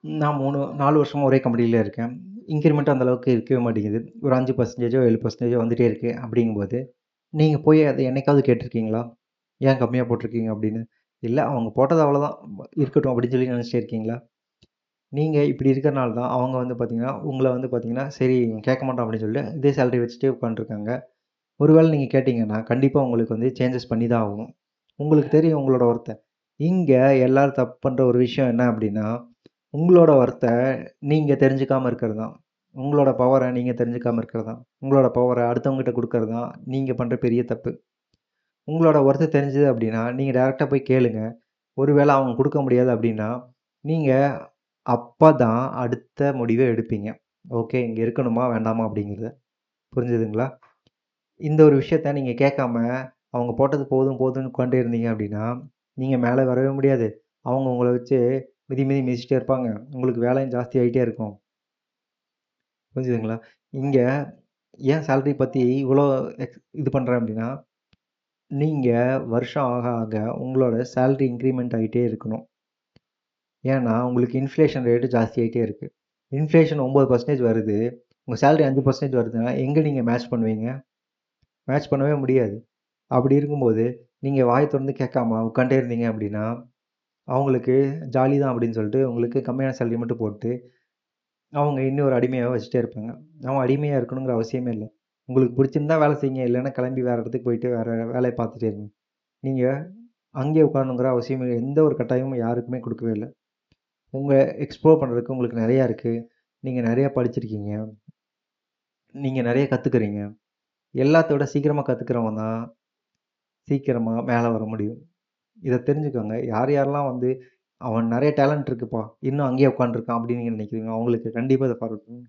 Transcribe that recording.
நான் 4 வருஷமா ஒரே கம்பெனில இருக்கேன். இன்கிரிமெண்ட் அந்த அளவுக்கு இருக்கவே மாட்டேங்குது. ஒரு 5% 7% வந்துட்டே இருக்கு. அப்படிங்கும்போது, நீங்க போய் அத என்னைக்காவது கேட்டுருக்கீங்களா? ஏன் கம்மியா போட்டுருக்கீங்க அப்படின்னு? இல்ல அவங்க போட்டது அவ்வளோதான். இருக்கட்டும் அப்படின்னு சொல்லி நினைச்சிட்டே இருக்கீங்களா? நீங்க இப்படி இருக்கறனால தான் அவங்க வந்து பார்த்தீங்கன்னா, உங்கள வந்து பார்த்தீங்கன்னா, சரி இவன் கேட்க மாட்டான் அப்படின்னு சொல்லிட்டு இதே சேலரி வச்சுட்டே உட்காந்துருக்காங்க. ஒருவேளை நீங்க கேட்டீங்கன்னா, கண்டிப்பா உங்களுக்கு வந்து சேஞ்சஸ் பண்ணி தான் ஆகணும். உங்களுக்கு தெரியும் உங்களோட ஒர்த்த. இங்க எல்லாரும் தப்பு பண்ற ஒரு விஷயம் என்ன அப்படின்னா, உங்களோட ஒர்த்த நீங்க தெரிஞ்சுக்காம இருக்கிறது தான். உங்களோட பவர நீங்க தெரிஞ்சுக்காம இருக்கிறது தான். உங்களோட பவர அடுத்தவங்ககிட்ட குடுக்கறது தான் நீங்க பண்ற பெரிய தப்பு. உங்களோட ஒர்த் தெரிஞ்சது அப்படின்னா, நீங்க டைரக்ட்டா போய் கேளுங்க. ஒருவேள அவங்க குடுக்க முடியாது அப்படின்னா, நீங்க அப்பதான் அடுத்த முடிவே எடுப்பீங்க. ஓகே இங்க இருக்கணுமா? வேண்டாமா? அப்படிங்கிறத. புரிஞ்சுதுங்களா? இந்த ஒரு விஷயத்த நீங்க கேட்காம, அவங்க போட்டது போதும் போதும்ன்னு உட்காந்துட்டே இருந்தீங்க அப்படின்னா, நீங்க மேல வரவே முடியாது. அவங்க உங்கள வச்சு மிதி மிதி மிதிச்சுட்டே இருப்பாங்க. உங்களுக்கு வேலையும் ஜாஸ்தி ஆயிட்டே இருக்கும். புரிஞ்சுதுங்களா? இங்க ஏன் சேலரி பத்தி இவ்வளோ இது பண்றேன் அப்படின்னா, நீங்க வருஷம் ஆக ஆக உங்களோட சேலரி இன்கிரிமெண்ட் ஆயிட்டே இருக்கணும். ஏன்னா, உங்களுக்கு இன்ஃப்ளேஷன் ரேட் ஜாஸ்தி ஆயிட்டே இருக்கு. இன்ஃப்ளேஷன் 9% வருது. உங்க சேலரி 5% வருதுன்னா, எங்க நீங்க மேட்ச் பண்ணுவீங்க? மேட்ச் பண்ணவே முடியாது. அப்படி இருக்கும்போது, நீங்க வாய தொறந்து கேட்காம உட்காந்துட்டே இருந்தீங்க அப்படின்னா, அவங்களுக்கு ஜாலி தான் அப்படின்னு சொல்லிட்டு உங்களுக்கு கம்மியான சேலரி மட்டும் போட்டு, அவங்க இன்னொரு அடிமையாவே வச்சுட்டே இருப்பாங்க. அவன் அடிமையா இருக்கணுங்கிற அவசியமே இல்ல. உங்களுக்கு பிடிச்சிருந்தா வேலை செய்யுங்க. இல்லைன்னா கிளம்பி வேற இடத்துக்கு போயிட்டு வேற வேலைய பார்த்துட்டே இருங்க. நீங்க அங்கேயே உட்காரணுங்கிற அவசியம் இல்ல. எந்த ஒரு கட்டாயமும் யாருக்குமே குடுக்கவே இல்ல. உங்க எக்ஸ்ப்ளோர் பண்றதுக்கு உங்களுக்கு நெறையா இருக்கு. நீங்க நெறையா படிச்சிருக்கீங்க. நீங்க நெறைய கத்துக்கிறீங்க. எல்லாத்த விட சீக்கிரமா கத்துக்கிறவன் தான் சீக்கிரமா மேல வர முடியும். இத தெரிஞ்சுக்கோங்க. யார் யாரெல்லாம் வந்து, "அவன் நெறைய டேலண்ட் இருக்குப்பா. இன்னும் அங்கேயே உட்காந்துருக்கான்." அப்படின்னு நீங்க நினைக்கிறீங்களோ, அவங்களுக்கு கண்டிப்பா இத ஃபார்வர்ட் பண்ணுங்க.